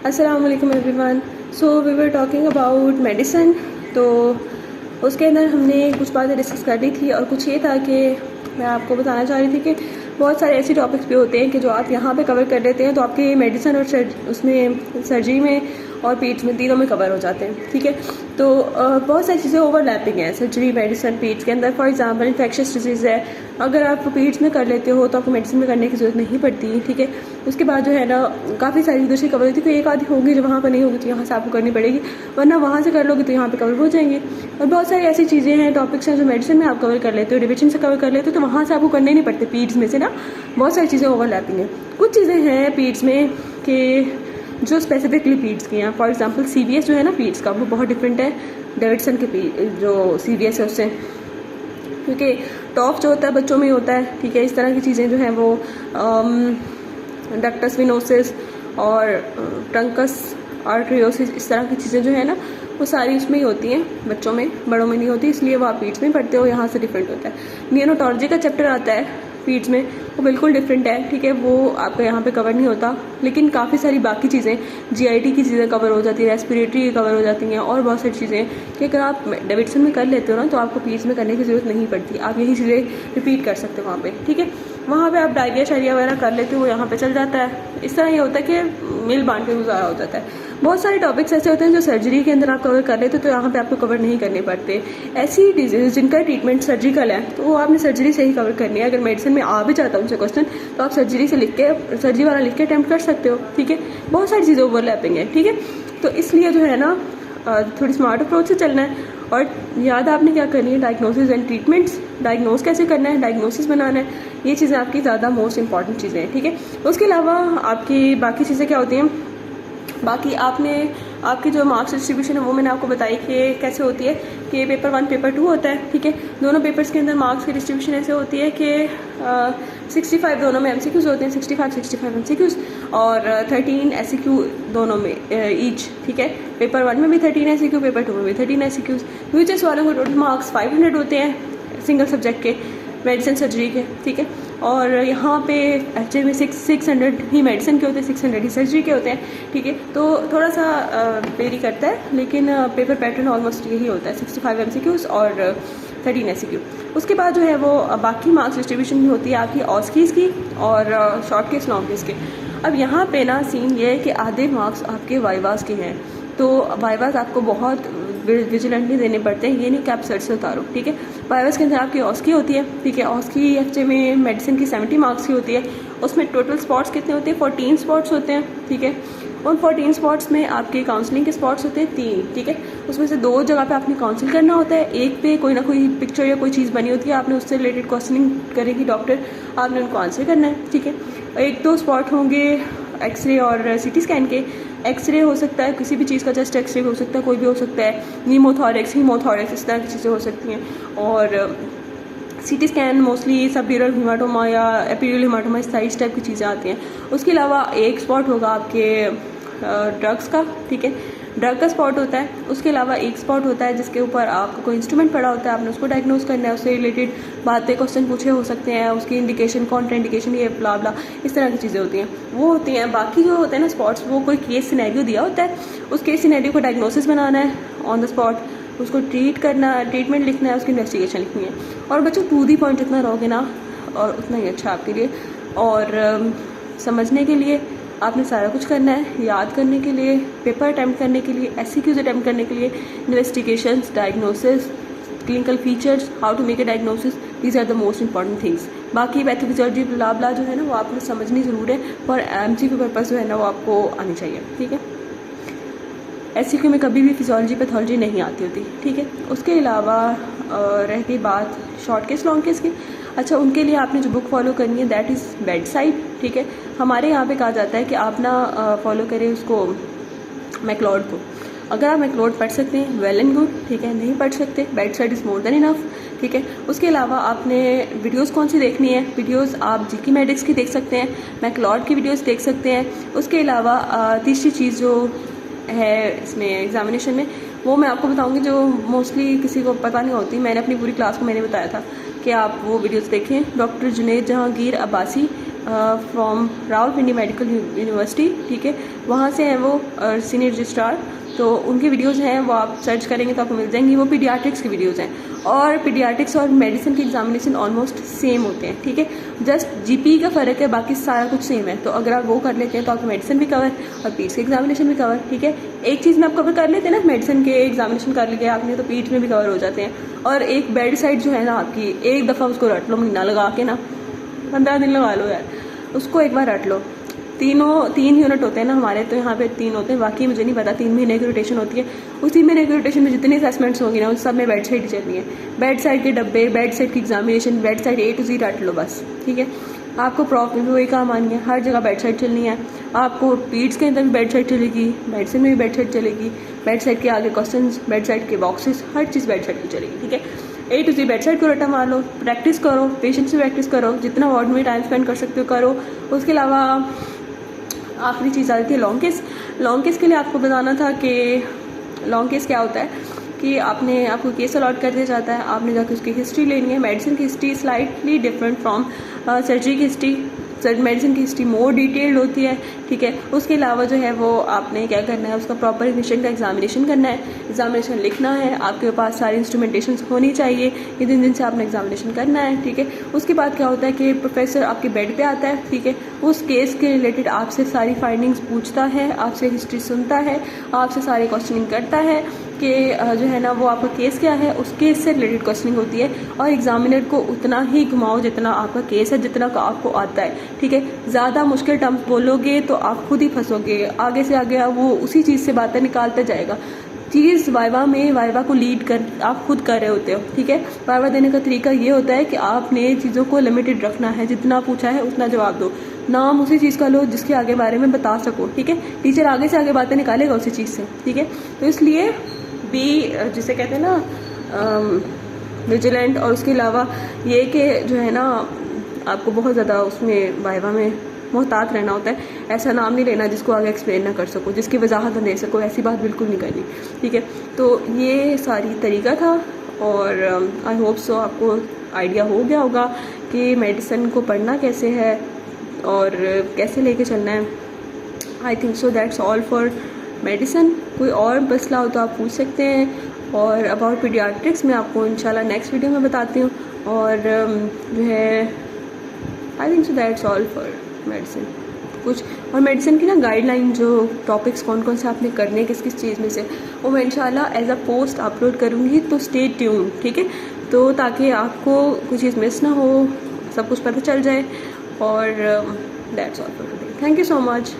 अस्सलाम वालेकुम everyone. So we were talking about medicine. तो उसके अंदर हमने कुछ बातें डिस्कस कर ली थी और कुछ ये था कि मैं आपको बताना चाह रही थी कि बहुत सारे ऐसे टॉपिक्स भी होते हैं कि जो आप यहाँ पे कवर कर लेते हैं तो आपके मेडिसिन और उसमें सर्जरी में और पीट्स में तीनों में कवर हो जाते हैं। ठीक है, तो बहुत सारी चीज़ें ओवरलैपिंग हैं सर्जरी मेडिसिन पीट्स के अंदर। फॉर एग्जांपल इन्फेक्शस डिजीज़ है, अगर आप पीट्स में कर लेते हो तो आपको मेडिसिन में करने की ज़रूरत नहीं पड़ती। ठीक है, उसके बाद जो है ना काफ़ी सारी दूसरी कवर होती है, कोई एक आधी होगी जो वहाँ पर नहीं होगी तो यहाँ से आपको करनी पड़ेगी, वरना वहाँ से कर लोगे तो यहाँ पर कवर हो जाएंगे। और बहुत सारी ऐसी चीज़ें हैं, टॉपिक्स हैं जो मेडिसिन में आप कवर कर लेते हो, डिविजन से कवर कर लेते हो, तो वहाँ से आपको करने नहीं पड़ते। पीट्स में से ना बहुत सारी चीज़ें ओवरलैपिंग हैं। कुछ चीज़ें हैं पीट्स में कि जो स्पेसिफिकली पीट्स की हैं। फॉर एग्जांपल CVS जो है ना पीट्स का, वो बहुत डिफरेंट है डेविडसन के जो CVS है उससे, क्योंकि टॉफ जो होता है बच्चों में होता है। ठीक है, इस तरह की चीज़ें जो हैं वो डक्टस विनोसिस और ट्रंकस आर्टरियोसिस, इस तरह की चीज़ें जो है ना वो सारी उसमें ही होती हैं, बच्चों में, बड़ों में नहीं होती, इसलिए वो आप पीट्स में पढ़ते हो, यहाँ से डिफरेंट होता है। नियोनेटोलॉजी का चैप्टर आता है पीट्स में, वो बिल्कुल डिफरेंट है। ठीक है, वो आपका यहाँ पे कवर नहीं होता, लेकिन काफ़ी सारी बाकी चीज़ें GIT की चीज़ें कवर हो जाती है, रेस्पिरेटरी की कवर हो जाती हैं, और बहुत सारी चीज़ें कि अगर आप डेविडसन में कर लेते हो ना तो आपको पीट्स में करने की ज़रूरत नहीं पड़ती, आप यही चीज़ें रिपीट कर सकते हो वहाँ पे। ठीक है, वहाँ पे आप डायरिया शायरिया वगैरह कर लेते हो, यहाँ पे चल जाता है। इस तरह ये होता है कि मिल बांट के गुजारा हो जाता है। बहुत सारे टॉपिक्स ऐसे होते हैं जो सर्जरी के अंदर आप कवर कर लेते हो तो यहाँ पे आपको कवर नहीं करने पड़ते। ऐसी डिजीज जिनका ट्रीटमेंट सर्जिकल है तो वो आपने सर्जरी से ही कवर करनी है। अगर मेडिसिन में आ भी जाता है उनसे क्वेश्चन तो आप सर्जरी से लिख के, सर्जरी वाला लिख के अटैम्प्ट कर सकते हो। ठीक है, बहुत सारी चीज़ें ओवरलैपिंग है। ठीक है, तो इसलिए जो है ना थोड़ी स्मार्ट अप्रोच से चलना है। और याद आपने क्या करनी है, डायग्नोसिस एंड ट्रीटमेंट्स, डायग्नोस कैसे करना है, डायग्नोसिस बनाना है, ये चीज़ें आपकी ज़्यादा मोस्ट इंपॉर्टेंट चीज़ें हैं। ठीक है, उसके अलावा आपकी बाकी चीज़ें क्या होती हैं, बाकी आपकी जो मार्क्स डिस्ट्रीब्यूशन है वो मैंने आपको बताई कि कैसे होती है कि पेपर 1 पेपर 2 होता है। ठीक है, दोनों पेपर्स के अंदर मार्क्स की डिस्ट्रीब्यूशन ऐसे होती है कि 65 दोनों में MCQs होते हैं, 65 MCQs और 13 SCQ दोनों में ईच। ठीक है, पेपर 1 में भी 13 SCQ, पेपर 2 में भी 13 SCQs। यूएचएस वालों को टोटल मार्क्स 500 होते हैं सिंगल सब्जेक्ट के, मेडिसिन सर्जरी के। ठीक है, और यहाँ पे एक्चुअली में 600 ही मेडिसिन के होते हैं, 600 ही सर्जरी के होते हैं। ठीक है, तो थोड़ा सा वेरी करता है, लेकिन पेपर पैटर्न ऑलमोस्ट यही होता है, 65 MCQs और 13 SCQ। उसके बाद जो है वो बाकी मार्क्स डिस्ट्रीब्यूशन होती है आपकी ऑस्कीज़ की और शॉर्ट केस लॉन्ग केस के। अब यहाँ पे ना सीन ये है कि आधे मार्क्स आपके वाइवास के हैं, तो वाइवास आपको बहुत विजिलेंटली देने पड़ते हैं, ये नहीं कि आप सर से उतारो। ठीक है, वाइवास के अंदर आपकी ऑस्की होती है। ठीक है, ऑस्की एक्चुअली में मेडिसिन की 70 मार्क्स की होती है। उसमें टोटल स्पॉट्स कितने होते हैं, 14 स्पॉट्स होते हैं। ठीक है, उन 14 स्पॉट्स में आपके काउंसलिंग के स्पॉट्स होते हैं 3। ठीक है, उसमें से 2 जगह पे आपने काउंसिल करना होता है, एक पे कोई ना कोई पिक्चर या कोई चीज़ बनी होती है, आपने उससे रिलेटेड क्वेश्चनिंग करेगी डॉक्टर, आपने उनको आंसर करना है। ठीक है, 1-2 स्पॉट होंगे एक्सरे और CT स्कैन के। एक्सरे हो सकता है किसी भी चीज़ का, चेस्ट एक्सरे हो सकता है, कोई भी हो सकता है, नीमोथोरेक्स, हीमोथोरेक्स, इस तरह की चीज़ें हो सकती हैं। और CT scan mostly subdural haematoma या एपिड्यूरल हीमाटोमा, इस टाइप की चीज़ें आती हैं। उसके अलावा एक स्पॉट होगा आपके ड्रग्स का। ठीक है, ड्रग का स्पॉट होता है। उसके अलावा एक स्पॉट होता है जिसके ऊपर आपका कोई इंस्ट्रूमेंट पड़ा होता है, आपने उसको डायग्नोज करना है, उससे रिलेटेड बातें, क्वेश्चन पूछे हो सकते हैं, उसकी इंडिकेशन, कॉन्ट्रा इंडिकेशन, ये ब्ला ब्ला, इस तरह की चीज़ें होती हैं, वो होती हैं। बाकी जो होते हैं ना स्पॉट्स, वो कोई केस सिनेरियो दिया होता है, उस केस सिनेरियो को डायग्नोसिस बनाना है ऑन द स्पॉट, उसको ट्रीट करना, ट्रीटमेंट लिखना है, उसकी इन्वेस्टिगेशन लिखनी है। और बच्चों टू दी पॉइंट जितना रहोगे ना और उतना ही अच्छा आपके लिए। और समझने के लिए आपने सारा कुछ करना है, याद करने के लिए, पेपर अटैम्प्ट करने के लिए, SCQs अटैम्प्ट करने के लिए, investigations, diagnosis, clinical features, how to make a diagnosis, these are the most important things. बाकी पैथोफिजियोलॉजी ब्ला ब्ला जो है ना वो आपने समझनी ज़रूर है, और MCQ पर्पस जो है ना वो आपको आनी चाहिए। ठीक है, SCQ में कभी भी फिजियोलॉजी पैथोलॉजी नहीं आती होती। ठीक है, उसके अलावा रह गई बात शॉर्ट केस लॉन्ग केस की। अच्छा, उनके लिए आपने जो बुक फॉलो करनी है दैट इज़ बेड साइड। ठीक है, हमारे यहाँ पे कहा जाता है कि आप ना फॉलो करें उसको, मैकलॉड को। अगर आप मैकलॉड पढ़ सकते हैं वेल एंड गुड। ठीक है, नहीं पढ़ सकते bed side is more than enough. ठीक है, उसके अलावा आपने वीडियोस कौन सी देखनी है, वीडियोस आप GK मेडिक्स की देख सकते हैं, मैकलॉड की वीडियोस देख सकते हैं। उसके अलावा तीसरी चीज़ जो है इसमें एग्जामिनेशन में, वो मैं आपको बताऊंगी जो मोस्टली किसी को पता नहीं होती, मैंने अपनी पूरी क्लास को मैंने बताया था कि आप वो वीडियोस देखें। Doctor Junaid Jahangir Abbasi from Rawalpindi medical university, ठीक है, वहाँ से हैं वो सीनियर रजिस्ट्रार। तो उनकी वीडियोस हैं वो आप सर्च करेंगे तो आपको मिल जाएंगी। वो पीडियाट्रिक्स की वीडियोस हैं और पीडियाट्रिक्स और मेडिसिन की एग्जामिनेशन ऑलमोस्ट सेम होते हैं, ठीक है, जस्ट जीपी का फ़र्क है, बाकी सारा कुछ सेम है। तो अगर आप वो कर लेते हैं तो आपको मेडिसिन भी कवर और पीट्स की एग्जामिनेशन भी कवर, ठीक है। एक चीज़ में आप कवर कर लेते हैं ना, मेडिसिन के एग्जामिनेशन कर लिए आपने तो पीट्स में भी कवर हो जाते हैं। और एक बेड साइड जो है ना आपकी, एक दफ़ा उसको रट लो, महीना लगा के ना, 15 दिन लगा लो यार, उसको एक बार रट लो। 3 यूनिट होते हैं ना हमारे, तो यहाँ पे 3 होते हैं, बाकी मुझे नहीं पता। 3 महीने की रोटेशन होती है। उस 3 महीने की रोटेशन में जितनी असेसमेंट्स होंगी ना उन सब में बेड साइड चलनी है। बेड साइड के डब्बे, बेड साइड की examination, bed side A to Z रट लो बस, ठीक है। आपको प्रॉफ में भी वही काम आनी है, हर जगह बेड साइड चलनी है। आपको पीड्स के अंदर भी बेड साइड चलेगी, मेडिसिन में भी बेड साइड चलेगी, बेड साइड के आगे क्वेश्चन, बेड साइड के बॉक्सेस, हर चीज़ बेड साइड की चलेगी, ठीक है। A to Z bed side को रटा मार लो, प्रैक्टिस करो, पेशेंस से प्रैक्टिस करो, जितना वार्ड में टाइम स्पेंड कर सकते हो करो। उसके अलावा आखिरी चीज़ आ जाती है लॉन्ग केस। लॉन्ग केस के लिए आपको बताना था कि लॉन्ग केस क्या होता है कि आपको केस अलॉट कर दिया जाता है, आपने जाकर उसकी हिस्ट्री लेनी है। मेडिसिन की history slightly different from surgery की हिस्ट्री। मेडिसिन की हिस्ट्री मोर डिटेल्ड होती है, ठीक है। उसके अलावा जो है वो आपने क्या करना है, उसका प्रॉपर इग्निशन का एग्जामिनेशन करना है, एग्जामिनेशन लिखना है, आपके पास सारी इंस्ट्रूमेंटेशन होनी चाहिए, ये दिन से आपने एग्जामिनेशन करना है, ठीक है। उसके बाद क्या होता है कि प्रोफेसर आपके बेड पे आता है, ठीक है, उस केस के रिलेटेड आपसे सारी फाइंडिंग्स पूछता है, आपसे हिस्ट्री सुनता है, आपसे सारी क्वेश्चनिंग करता है कि जो है ना वो आपका केस क्या है, उस केस से रिलेटेड क्वेश्चनिंग होती है। और एग्जामिनर को उतना ही घुमाओ जितना आपका केस है, जितना का आपको आता है, ठीक है। ज़्यादा मुश्किल टर्म्स बोलोगे तो आप खुद ही फंसोगे, आगे से आगे वो उसी चीज़ से बातें निकालता जाएगा। चीज़ वाइवा को लीड कर आप खुद कर रहे होते हो, ठीक है। वाइवा देने का तरीका ये होता है कि आपने चीज़ों को लिमिटेड रखना है, जितना पूछा है उतना जवाब दो, नाम उसी चीज़ का लो जिसके आगे बारे में बता सको, ठीक है। टीचर आगे से आगे बातें निकालेगा उसी चीज़ से, ठीक है। तो इसलिए भी जिसे कहते हैं ना विजिलेंट। और उसके अलावा ये कि जो है ना आपको बहुत ज़्यादा उसमें वाइवा में मोहतात रहना होता है। ऐसा नाम नहीं लेना जिसको आगे एक्सप्लेन ना कर सको, जिसकी वजाहत ना दे सको, ऐसी बात बिल्कुल नहीं करनी, ठीक है। तो ये सारी तरीका था और आई होप सो आपको आइडिया हो गया होगा कि मेडिसिन को पढ़ना कैसे है और कैसे लेके चलना है। I think so that's all for medicine. कोई और मसला हो तो आप पूछ सकते हैं। और अबाउट पीडियाट्रिक्स मैं आपको इंशाल्लाह नेक्स्ट वीडियो में बताती हूँ। और जो है I think so that's all for medicine कुछ। और मेडिसिन की ना गाइडलाइन, जो टॉपिक्स कौन कौन से आपने करने किस किस चीज़ में से, वो मैं इंशाल्लाह एज अ पोस्ट अपलोड करूँगी, तो स्टे ट्यून, ठीक है। तो ताकि आपको कुछ चीज़ मिस ना हो, सब कुछ पता चल जाए। और that's all for today. Thank you so much.